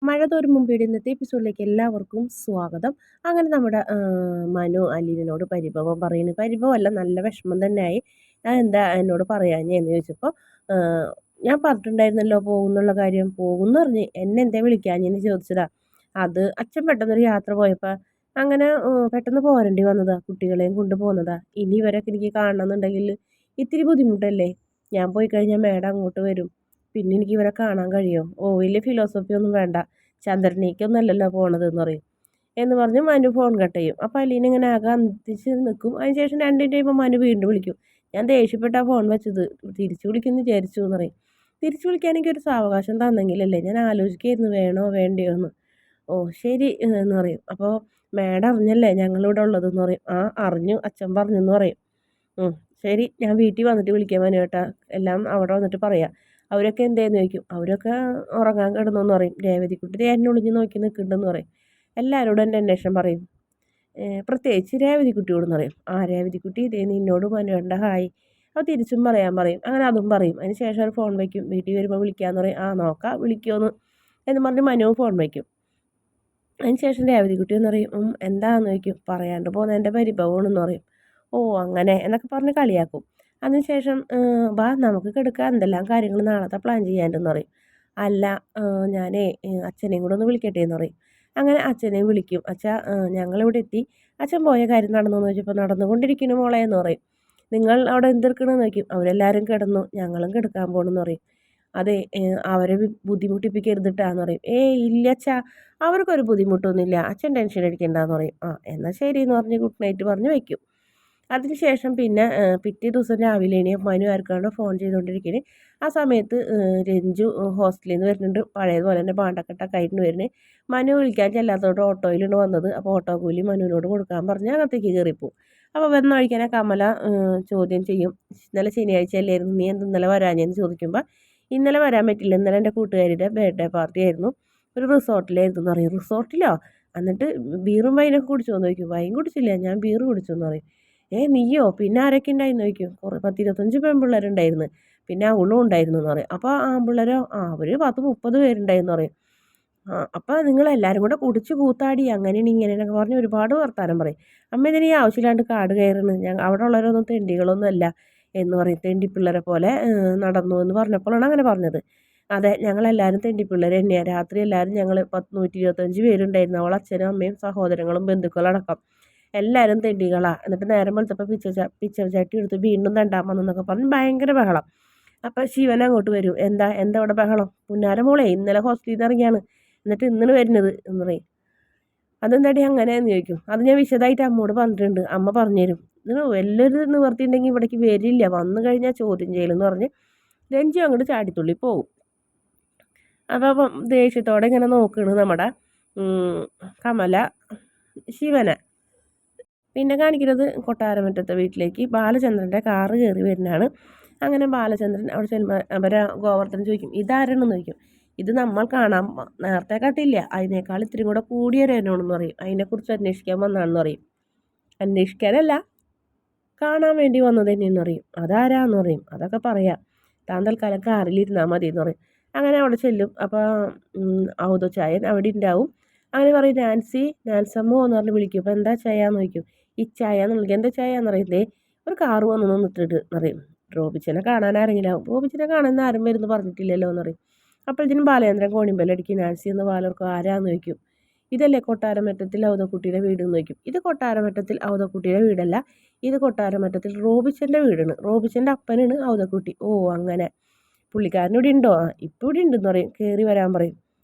മഴ തോരും മുമ്പേടെ ഇന്നത്തെ എപ്പിസോഡിലേക്ക് എല്ലാവർക്കും സ്വാഗതം. അങ്ങനെ നമ്മുടെ മനു അലീനോട് പരിഭവം പറയുന്നു. പരിഭവമല്ല, നല്ല വിഷമം തന്നെയായി. ഞാൻ എന്താ എന്നോട് പറയാഞ്ഞെന്ന് ചോദിച്ചപ്പോൾ ഞാൻ പറഞ്ഞിട്ടുണ്ടായിരുന്നല്ലോ പോകുന്നുള്ള കാര്യം. പോകുമെന്ന് പറഞ്ഞ് എന്നെ എന്താ വിളിക്കാഞ്ഞെന്ന് ചോദിച്ചതാ. അത് അച്ഛൻ പെട്ടെന്നൊരു യാത്ര പോയപ്പോൾ അങ്ങനെ പെട്ടെന്ന് പോരേണ്ടി വന്നതാ. കുട്ടികളെയും കൊണ്ട് പോകുന്നതാ. ഇനി ഇവരൊക്കെ എനിക്ക് കാണണമെന്നുണ്ടെങ്കിൽ ഇത്തിരി ബുദ്ധിമുട്ടല്ലേ. ഞാൻ പോയി കഴിഞ്ഞാൽ മേഡം അങ്ങോട്ട് വരും. പിന്നെ എനിക്ക് ഇവരെ കാണാൻ കഴിയുമോ? വലിയ ഫിലോസഫി ഒന്നും വേണ്ട. ചന്ദ്രനിലേക്കൊന്നല്ലല്ലോ പോണതെന്ന് പറയും. എന്ന് പറഞ്ഞ് മനു ഫോൺ കട്ട് ചെയ്യും. അപ്പോൾ അലീന ഇങ്ങനെ ആകെ അന്തിച്ച് നിൽക്കും. അതിന് ശേഷം 2 മിനിറ്റ് കഴിയുമ്പോൾ മനു വീണ്ടും വിളിക്കും. ഞാൻ ദേഷ്യപ്പെട്ടാ ഫോൺ വെച്ചത്. തിരിച്ചു വിളിക്കുമെന്ന് വിചാരിച്ചു എന്ന് പറയും. തിരിച്ചു വിളിക്കാൻ എനിക്കൊരു സാവകാശം തന്നെങ്കിലല്ലേ. ഞാൻ ആലോചിക്കായിരുന്നു വേണോ വേണ്ടയോ എന്ന്. ഓ ശരി എന്ന് പറയും. അപ്പോൾ മാഡം അറിഞ്ഞല്ലേ ഞങ്ങളിവിടെ ഉള്ളതെന്ന് പറയും. ആ അറിഞ്ഞു, അച്ഛൻ പറഞ്ഞു എന്ന് പറയും. ശരി, ഞാൻ വീട്ടിൽ വന്നിട്ട് വിളിക്കാൻ മനു കേട്ടാ. എല്ലാം അവിടെ വന്നിട്ട് പറയാം. അവരൊക്കെ എന്തേന്ന് ചോദിക്കും. അവരൊക്കെ ഉറങ്ങാൻ കിടന്നെന്ന് പറയും. രേവതിക്കുട്ടി എന്നെ ഒളിഞ്ഞ് നോക്കി നിൽക്കുന്നുണ്ടെന്ന് പറയും. എല്ലാവരോടും എൻ്റെ അന്വേഷണം പറയും. പ്രത്യേകിച്ച് രേവതിക്കുട്ടിയോടെന്ന് പറയും. ആ രേവതിക്കുട്ടി ഇതേ നിന്നോട് മനുവേണ്ട ഹായ്. അപ്പോൾ തിരിച്ചും പറയാൻ പറയും. അങ്ങനെ അതും പറയും. അതിന് ശേഷം ഒരു ഫോൺ വയ്ക്കും. വീട്ടിൽ വരുമ്പോൾ വിളിക്കാമെന്ന് പറയും. ആ നോക്കാം വിളിക്കുമെന്ന് എന്ന് പറഞ്ഞ് മനു ഫോൺ വയ്ക്കും. അതിന് ശേഷം രേവതിക്കുട്ടി എന്ന് പറയും. എന്താണെന്ന് ചോദിക്കും. പറയാണ്ട് പോകുന്നതിൻ്റെ പരിഭവമാണെന്ന് പറയും. ഓ അങ്ങനെ എന്നൊക്കെ പറഞ്ഞ് കളിയാക്കും. അതിനുശേഷം വാ നമുക്ക് കിടക്കാം, എന്തെല്ലാം കാര്യങ്ങൾ നാളത്തെ പ്ലാൻ ചെയ്യാണ്ടെന്ന് പറയും. അല്ല ഞാനേ അച്ഛനെയും കൂടെ ഒന്ന് വിളിക്കട്ടെ എന്ന് പറയും. അങ്ങനെ അച്ഛനെയും വിളിക്കും. അച്ഛാ ഞങ്ങളിവിടെ എത്തി. അച്ഛൻ പോയ കാര്യം നടന്നെന്ന് ചോദിച്ചപ്പോൾ നടന്നുകൊണ്ടിരിക്കുന്നു മോളെ എന്ന് പറയും. നിങ്ങൾ അവിടെ എന്തെടുക്കണമെന്ന് ചോദിക്കും. അവരെല്ലാവരും കിടന്നു, ഞങ്ങളും കിടക്കാൻ പോകണമെന്ന് പറയും. അതെ അവരെ ബുദ്ധിമുട്ടിപ്പിക്കരുതിട്ടാന്ന് പറയും. ഇല്ല അച്ഛാ, അവർക്കൊരു ബുദ്ധിമുട്ടൊന്നുമില്ല, അച്ഛൻ ടെൻഷൻ അടിക്കണ്ടെന്ന് പറയും. ആ എന്നാൽ ശരി എന്ന് പറഞ്ഞ് ഗുഡ് നൈറ്റ് പറഞ്ഞ് വയ്ക്കും. അതിനുശേഷം പിന്നെ പിറ്റേ ദിവസം രാവിലെ മനു ആർക്കാണ്ട് ഫോൺ ചെയ്തുകൊണ്ടിരിക്കുന്നത്. ആ സമയത്ത് രഞ്ജു ഹോസ്റ്റലിൽ നിന്ന് വരുന്നുണ്ട്. പഴയതുപോലെ തന്നെ പാണ്ടക്കെട്ടൊക്കെ ആയിട്ട് വരുന്നത്. മനു വിളിക്കാൻ ചെല്ലാത്തതുകൊണ്ട് ഓട്ടോയിലാണ് വന്നത്. അപ്പോൾ ഓട്ടോ കൂലി മനുവിനോട് കൊടുക്കാൻ പറഞ്ഞ് അകത്തേക്ക് കയറിപ്പോവും. അപ്പോൾ വന്ന വഴിക്കാനെ കമല ചോദ്യം ചെയ്യും. ഇന്നലെ ശനിയാഴ്ച അല്ലായിരുന്നു, നീ എന്ത് ഇന്നലെ വരാഞ്ഞെന്ന് ചോദിക്കുമ്പോൾ ഇന്നലെ വരാൻ പറ്റില്ല, ഇന്നലെ എൻ്റെ കൂട്ടുകാരിയുടെ ബർത്ത്ഡേ പാർട്ടി ആയിരുന്നു, ഒരു റിസോർട്ടിലായിരുന്നു എന്ന് പറയും. റിസോർട്ടിലോ? എന്നിട്ട് ബീറും വൈനൊക്കെ കുടിച്ചോന്ന് ചോദിക്കും. വൈൻ കുടിച്ചില്ല, ഞാൻ ബീർ കുടിച്ചെന്ന് പറയും. നീയോ? പിന്നെ ആരൊക്കെ ഉണ്ടായിരുന്നു ചോദിക്കും. 10-25 പെൺപിള്ളേരുണ്ടായിരുന്നു, പിന്നെ അവളും ഉണ്ടായിരുന്നു എന്ന് പറയും. അപ്പോൾ ആൺപിള്ളേരോ? അവർ 10-30 പേരുണ്ടായിരുന്നു പറയും. അപ്പോൾ നിങ്ങളെല്ലാവരും കൂടെ കുടിച്ച് കൂത്താടി അങ്ങനെയാണ് ഇങ്ങനെയെന്നൊക്കെ പറഞ്ഞ് ഒരുപാട് വർത്താനം പറയും. അമ്മ ഇതിന് ഈ ആവശ്യമില്ലാണ്ട് കാട് കയറുന്നു, അവിടെ ഉള്ളവരൊന്നും തെണ്ടികളൊന്നും അല്ല എന്ന് പറയും. തെണ്ടിപ്പിള്ളേരെ പോലെ നടന്നു എന്ന് പറഞ്ഞപ്പോഴാണ് അങ്ങനെ പറഞ്ഞത്. അതെ, ഞങ്ങളെല്ലാവരും തെണ്ടിപ്പിള്ളേർ തന്നെയാണ്. രാത്രി എല്ലാവരും ഞങ്ങൾ 125 പേരുണ്ടായിരുന്നു. അവൾ അച്ഛനും അമ്മയും സഹോദരങ്ങളും ബന്ധുക്കളടക്കം എല്ലാവരും തെണ്ടികളാണ്. എന്നിട്ട് നേരം വെളുത്തപ്പോൾ പിച്ച ചട്ടി എടുത്ത് വീണ്ടും തണ്ടാൻ വന്നെന്നൊക്കെ പറഞ്ഞ് ഭയങ്കര ബഹളം. അപ്പോൾ ശിവൻ അങ്ങോട്ട് വരും. എന്താ എന്താ ഇവിടെ ബഹളം? പുന്നാര മോളെ ഇന്നലെ ഹോസ്റ്റലിൽ നിന്ന് ഇറങ്ങിയാണ്, എന്നിട്ട് ഇന്നാണ് വരുന്നത് എന്ന് പറയും. അതെന്താടി അങ്ങനെയെന്ന് ചോദിക്കും. അത് ഞാൻ വിശദമായിട്ട് അമ്മോട് പറഞ്ഞിട്ടുണ്ട്, അമ്മ പറഞ്ഞുതരും. ഇതിന് വലിയൊരു നിവർത്തിയുണ്ടെങ്കിൽ ഇവിടേക്ക് വരില്ല, വന്നു കഴിഞ്ഞാൽ ചോദ്യം ചെയ്യലെന്ന് പറഞ്ഞ് രഞ്ജു അങ്ങോട്ട് ചാടിത്തുള്ളി പോവും. അപ്പം ദേഷ്യത്തോടെ ഇങ്ങനെ നോക്കണ് നമ്മുടെ കമല ശിവനെ. പിന്നെ കാണിക്കുന്നത് കൊട്ടാരമറ്റത്തെ വീട്ടിലേക്ക് ബാലചന്ദ്രൻ്റെ കാറ് കയറി വരുന്നതാണ്. അങ്ങനെ ബാലചന്ദ്രൻ അവിടെ ചെല്ലുമ്പോൾ അവരെ ഗോവർദ്ധൻ ചോദിക്കും, ഇതാരെണെന്ന് ചോദിക്കും. ഇത് നമ്മൾ കാണാൻ നേരത്തെ കണ്ടില്ല, അതിനേക്കാൾ ഇത്തിരി കൂടെ കൂടിയൊരേനാണെന്ന് പറയും. അതിനെക്കുറിച്ച് അന്വേഷിക്കാൻ വന്നാണെന്ന് പറയും. അന്വേഷിക്കാനല്ല, കാണാൻ വേണ്ടി വന്നത് തന്നെയെന്ന് പറയും. അതാരാന്ന് പറയും. അതൊക്കെ പറയാം, താൻ തൽക്കാലം കാറിലിരുന്നാൽ മതി എന്ന് പറയും. അങ്ങനെ അവിടെ ചെല്ലും. അപ്പോൾ ഔദച്ചായൻ അവിടെ ഉണ്ടാവും. അങ്ങനെ പറയും, നാൻസമ്മോ എന്ന് പറഞ്ഞ് വിളിക്കും. അപ്പോൾ എന്താ ചായന്ന് ചോദിക്കും. ഈ ചായ എന്ന് വിളിക്കും. എന്താ ചായ എന്ന് പറയുന്നത്, ഒരു കാറ് വന്നു നിന്നിട്ട് എന്നറിയും. റോബിച്ചനെ കാണാൻ ആരെങ്കിലും റോബിച്ചനെ കാണാൻ ആരും വരുന്നു പറഞ്ഞിട്ടില്ലല്ലോ എന്ന് പറയും. അപ്പോഴത്തേനും ബാലേന്ദ്രൻ കോണിമ്പലടിക്കും. നാൻസി എന്ന് പാലർക്കും ആരാന്ന് ചോദിക്കും. ഇതല്ലേ കൊട്ടാരമറ്റത്തിൽ ഔദക്കുട്ടിയുടെ വീട് എന്ന് ചോദിക്കും. ഇത് കൊട്ടാരമറ്റത്തിൽ ഔദക്കുട്ടിയുടെ വീടല്ല, ഇത് കൊട്ടാരമറ്റത്തിൽ റോബിച്ചൻ്റെ വീടാണ്. റോബിച്ചൻ്റെ അപ്പനാണ് ഔദക്കുട്ടി. ഓ അങ്ങനെ, പുള്ളിക്കാരൻ ഇവിടെ ഉണ്ടോ? ഇപ്പോൾ ഇവിടെ ഉണ്ടെന്ന് പറയും. കയറി വരാൻ പറയും.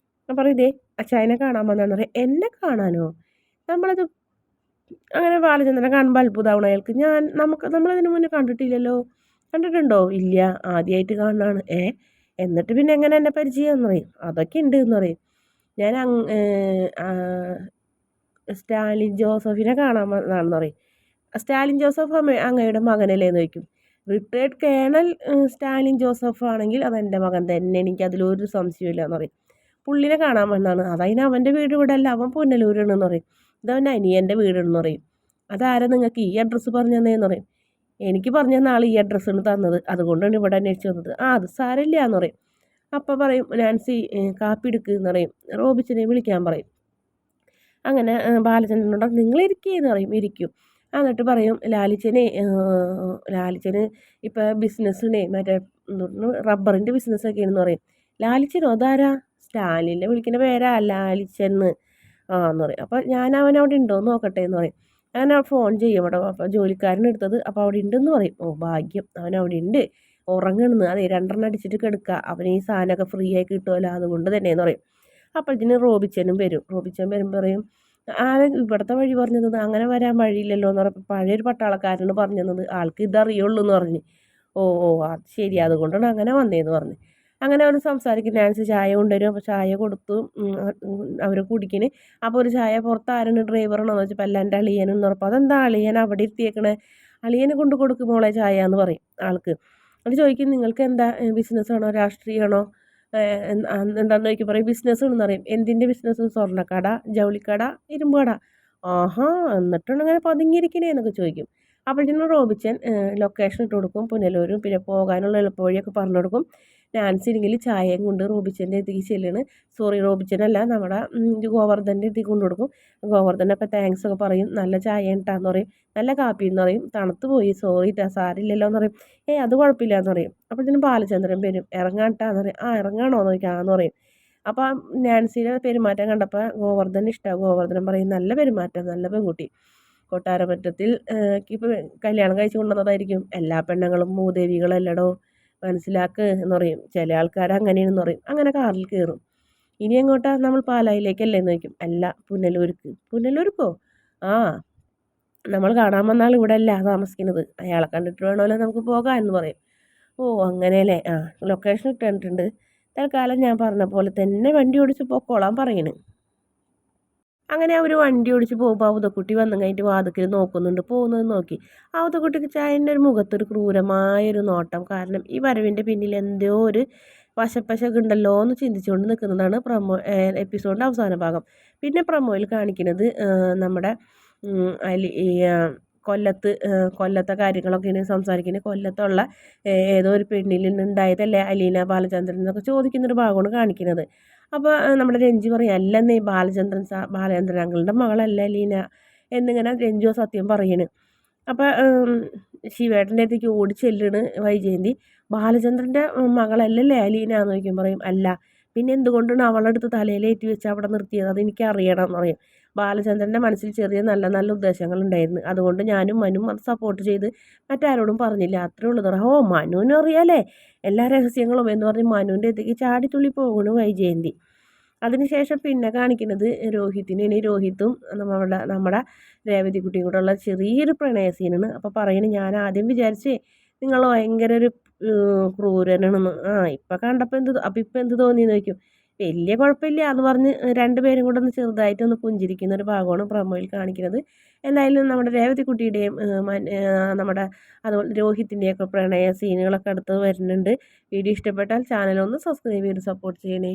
ഞാൻ പറയും, ഇതേ അച്ചായനെ കാണാൻ വന്നാന്ന് പറയും. എന്നെ കാണാനോ? നമ്മളത് അങ്ങനെ ബാലചന്ദ്രനെ കാണുമ്പോൾ അത്ഭുതമാവണം അയാൾക്ക്. നമ്മളതിന് മുന്നേ കണ്ടിട്ടില്ലല്ലോ. കണ്ടിട്ടുണ്ടോ? ഇല്ല, ആദ്യമായിട്ട് കാണുന്നതാണ്. എന്നിട്ട് പിന്നെ എങ്ങനെ എന്നെ പരിചയം എന്ന് പറയും. അതൊക്കെ ഉണ്ട് എന്ന് പറയും. ഞാൻ സ്റ്റാലിൻ ജോസഫിനെ കാണാൻ വന്നതാണെന്ന് പറയും. സ്റ്റാലിൻ ജോസഫ് അങ്ങയുടെ മകനല്ലേ എന്ന് ചോദിക്കും. റിട്ടയർഡ് കേണൽ സ്റ്റാലിൻ ജോസഫ് ആണെങ്കിൽ അതെൻ്റെ മകൻ തന്നെ, എനിക്ക് അതിലൊരു സംശയമില്ല എന്ന് പറയും. പുള്ളിനെ കാണാൻ വന്നതാണ്. അതതിന് അവൻ്റെ വീട് ഇവിടെ അല്ല, അവൻ പുനലൂരാണെന്ന് പറയും. ഇതവൻ്റെ അനിയൻ്റെ വീടെന്ന് പറയും. അതാരാ നിങ്ങൾക്ക് ഈ അഡ്രസ്സ് പറഞ്ഞു തന്നതെന്ന് പറയും. എനിക്ക് പറഞ്ഞ നാൾ ഈ അഡ്രസ്സാണ് തന്നത്, അതുകൊണ്ടാണ് ഇവിടെ അന്വേഷിച്ച് വന്നത്. അത് സാരമില്ല എന്ന് പറയും. അപ്പോൾ പറയും നാൻസി കാപ്പി എടുക്ക് എന്ന് പറയും. റോബിച്ചിനെ വിളിക്കാൻ പറയും. അങ്ങനെ ബാലചന്ദ്രനോട് നിങ്ങളിരിക്കുകയെന്ന് പറയും. ഇരിക്കും. എന്നിട്ട് പറയും ലാലിച്ചന് ഇപ്പം ബിസിനസ്സിനെ മറ്റേ റബ്ബറിൻ്റെ ബിസിനസ്സൊക്കെയാണെന്ന് പറയും. ലാലിച്ചനോ അതാരാ? സ്റ്റാലിനെ വിളിക്കുന്ന പേരാ ലാലിച്ചെന്ന്. എന്ന് പറയും. അപ്പോൾ ഞാൻ അവനവിടെ ഉണ്ടോ എന്ന് നോക്കട്ടെ എന്ന് പറയും. അങ്ങനെ ഫോൺ ചെയ്യും അവിടെ. അപ്പോൾ ജോലിക്കാരനെടുത്തത്. അപ്പോൾ അവിടെ ഉണ്ടെന്ന് പറയും. ഓ ഭാഗ്യം, അവനവിടെ ഉണ്ട്, ഉറങ്ങണമെന്ന്. അതെ, 2 അടിച്ചിട്ട് കിടക്കുക, അവന് ഈ സാധനമൊക്കെ ഫ്രീ ആയി കിട്ടുമല്ലോ, അതുകൊണ്ട് തന്നെയെന്ന് പറയും. അപ്പോഴത്തേന് റോബിച്ചനും വരും. റോബിച്ചൻ വരുമ്പോൾ പറയും ആരെ ഇവിടുത്തെ വഴി പറഞ്ഞു തന്നത്? അങ്ങനെ വരാൻ വഴിയില്ലല്ലോ എന്ന് പറഞ്ഞപ്പോൾ പഴയൊരു പട്ടാളക്കാരന് പറഞ്ഞു തന്നത്, ആൾക്ക് ഇതറിയുള്ളൂ എന്ന് പറഞ്ഞ്. ഓ ഓ അത് ശരി, അതുകൊണ്ടാണ് അങ്ങനെ വന്നേന്ന് പറഞ്ഞ്. അങ്ങനെ അവർ സംസാരിക്കും. നാൻസി ചായ കൊണ്ടുവരും. അപ്പോൾ ചായ കൊടുത്തു അവർ കുടിക്കിന്. അപ്പോൾ ഒരു ചായ പുറത്ത് ആരാണ് ഡ്രൈവറാണോ എന്ന് വെച്ചപ്പോൾ അല്ല എൻ്റെ അളിയനെന്ന് പറഞ്ഞപ്പോൾ അതെന്താ അളിയൻ അവിടെ ഇരുത്തിയേക്കണേ? അളിയനെ കൊണ്ട് കൊടുക്കും മോളെ ചായ എന്ന് പറയും ആൾക്ക്. അത് ചോദിക്കും നിങ്ങൾക്ക് എന്താ ബിസിനസ്സാണോ രാഷ്ട്രീയമാണോ എന്താണെന്ന് ചോദിക്കും. പറയും ബിസിനസ് എന്ന് പറയും. എന്തിൻ്റെ ബിസിനസ്? സ്വർണ്ണക്കട, ജൗളിക്കട, ഇരുമ്പ് കട. ആഹാ, എന്നിട്ടാണ് അങ്ങനെ പതുങ്ങിയിരിക്കണേ എന്നൊക്കെ ചോദിക്കും. അപ്പോഴത്തേനും റോബിച്ചൻ ലൊക്കേഷൻ ഇട്ട് കൊടുക്കും, പുനലൂരും പിന്നെ പോകാനുള്ള എളുപ്പവഴിയൊക്കെ പറഞ്ഞു കൊടുക്കും. നാൻസി ഇല്ലെങ്കിൽ ചായയും കൊണ്ട് റോബിച്ചൻ്റെ ഇതിൽ ചെല്ലാണ്. സോറി, റോബിച്ചനല്ല, നമ്മുടെ ഗോവർദ്ധൻ്റെ ഇതിൽ കൊണ്ടു കൊടുക്കും. ഗോവർദ്ധൻ അപ്പോൾ താങ്ക്സ് ഒക്കെ പറയും. നല്ല ചായ ഇട്ടാന്ന് പറയും, നല്ല കാപ്പി എന്ന് പറയും. തണുത്ത് പോയി, സോറി ഇട്ടാ സാരില്ലല്ലോ എന്ന് പറയും. അത് കുഴപ്പമില്ല എന്ന് പറയും. അപ്പോഴത്തേനും ബാലചന്ദ്രൻ വരും. ഇറങ്ങാട്ടാന്ന് പറയും. ആണോ എന്ന് ചോദിക്കാം. ആന്ന് പറയും. അപ്പോൾ നാൻസിയുടെ പെരുമാറ്റം കണ്ടപ്പോൾ ഗോവർദ്ധന് ഇഷ്ടമാണ്. ഗോവർദ്ധനം പറയും നല്ല പെരുമാറ്റം, നല്ല പെൺകുട്ടി, കൊട്ടാരമറ്റത്തിൽ ഇപ്പോൾ കല്യാണം കഴിച്ചു കൊണ്ടുവന്നതായിരിക്കും. എല്ലാ പെണ്ണുങ്ങളും മൂദേവികളല്ലടോ, മനസ്സിലാക്ക് എന്ന് പറയും. ചില ആൾക്കാർ അങ്ങനെയാണെന്ന് പറയും. അങ്ങനെ കാറിൽ കയറും. ഇനി എങ്ങോട്ടാ? നമ്മൾ പാലായിലേക്കല്ലേ എന്ന് ചോദിക്കും. അല്ല, പുനലൂർക്ക്. പുനലൂർക്കോ? ആ, നമ്മൾ കാണാൻ വന്ന ആൾ ഇവിടെ അല്ല താമസിക്കുന്നത്, അയാളെ കണ്ടിട്ട് വേണമല്ലോ നമുക്ക് പോകാം എന്ന് പറയും. ഓ അങ്ങനെയല്ലേ, ലൊക്കേഷൻ ഇട്ടിട്ടുണ്ട്. തൽക്കാലം ഞാൻ പറഞ്ഞ പോലെ തന്നെ വണ്ടി ഓടിച്ച് പൊക്കോളാൻ പറയണ്. അങ്ങനെ അവർ വണ്ടി ഓടിച്ച് പോകുമ്പോൾ അവതക്കുട്ടി വന്നു കഴിഞ്ഞിട്ട് വാതിക്കൽ നോക്കുന്നുണ്ട്. പോകുന്നത് നോക്കി അവതക്കുട്ടിക്ക് ചായൻ്റെ ഒരു മുഖത്തൊരു ക്രൂരമായൊരു നോട്ടം. കാരണം ഈ വരവിൻ്റെ പിന്നിൽ എന്തോ ഒരു വശപ്പശൊക്കെ ഉണ്ടല്ലോ എന്ന് ചിന്തിച്ചുകൊണ്ട് നിൽക്കുന്നതാണ് എപ്പിസോഡിൻ്റെ അവസാന ഭാഗം. പിന്നെ പ്രൊമോയിൽ കാണിക്കുന്നത് നമ്മുടെ ഈ കൊല്ലത്തെ കാര്യങ്ങളൊക്കെ ഇനി സംസാരിക്കുന്നത്. കൊല്ലത്തുള്ള ഏതോ ഒരു പെണ്ണിൽ നിന്നുണ്ടായതല്ലേ അലീന ബാലചന്ദ്രൻ എന്നൊക്കെ ചോദിക്കുന്നൊരു ഭാഗമാണ് കാണിക്കുന്നത്. അപ്പോൾ നമ്മുടെ രഞ്ജി പറയും അല്ലെന്നേ ബാലചന്ദ്രൻ അങ്കിളുടെ മകളല്ല അലീന എന്നിങ്ങനെ രഞ്ജു സത്യം പറയണ്. അപ്പോൾ ശിവേട്ടൻ്റെ അടുത്തേക്ക് ഓടി ചെല്ലുണ് വൈജയന്തി. ബാലചന്ദ്രൻ്റെ മകളല്ലല്ലേ അലീന എന്ന് ചോദിക്കും. പറയും അല്ല, പിന്നെ എന്തുകൊണ്ടാണ് അവളുടെ അടുത്ത് തലയിലേറ്റി വെച്ച് അവിടെ നിർത്തിയത്? അതെനിക്ക് അറിയണം എന്ന് പറയും. ബാലചന്ദ്രൻ്റെ മനസ്സിൽ ചെറിയ നല്ല നല്ല ഉദ്ദേശങ്ങളുണ്ടായിരുന്നു, അതുകൊണ്ട് ഞാനും മനുവും അത് സപ്പോർട്ട് ചെയ്ത് മറ്റാരോടും പറഞ്ഞില്ല, അത്രേ ഉള്ളൂ. ഓ മനുവിനും അറിയാലേ എല്ലാ രഹസ്യങ്ങളും എന്ന് പറഞ്ഞ് മനുവിൻ്റെ അടുത്തേക്ക് ചാടിത്തുള്ളി പോകണു വൈജയന്തി. അതിനുശേഷം പിന്നെ കാണിക്കുന്നത് രോഹിത്തിനെ. രോഹിത്തും നമ്മുടെ രേവതി കുട്ടിയും കൂടെ ഉള്ള ചെറിയൊരു പ്രണയ സീനാണ്. അപ്പോൾ പറയണേ ഞാൻ ആദ്യം വിചാരിച്ചേ നിങ്ങൾ ഭയങ്കര ഒരു ക്രൂരനാണെന്ന്. ഇപ്പം കണ്ടപ്പോൾ അപ്പം ഇപ്പം എന്ത് തോന്നിയെന്ന് ചോദിക്കും. വലിയ കുഴപ്പമില്ല എന്ന് പറഞ്ഞ് രണ്ടുപേരും കൂടെ ഒന്ന് ചെറുതായിട്ടൊന്ന് പുഞ്ചിരിക്കുന്ന ഒരു ഭാഗമാണ് പ്രൊമോയിൽ കാണിക്കുന്നത്. എന്തായാലും നമ്മുടെ രേവതി കുട്ടിയുടെയും നമ്മുടെ അതുപോലെ രോഹിത്തിൻ്റെയൊക്കെ പ്രണയ സീനുകളൊക്കെ അടുത്ത് വരുന്നുണ്ട്. വീഡിയോ ഇഷ്ടപ്പെട്ടാൽ ചാനൽ ഒന്ന് സബ്സ്ക്രൈബ് ചെയ്ത് സപ്പോർട്ട് ചെയ്യണേ.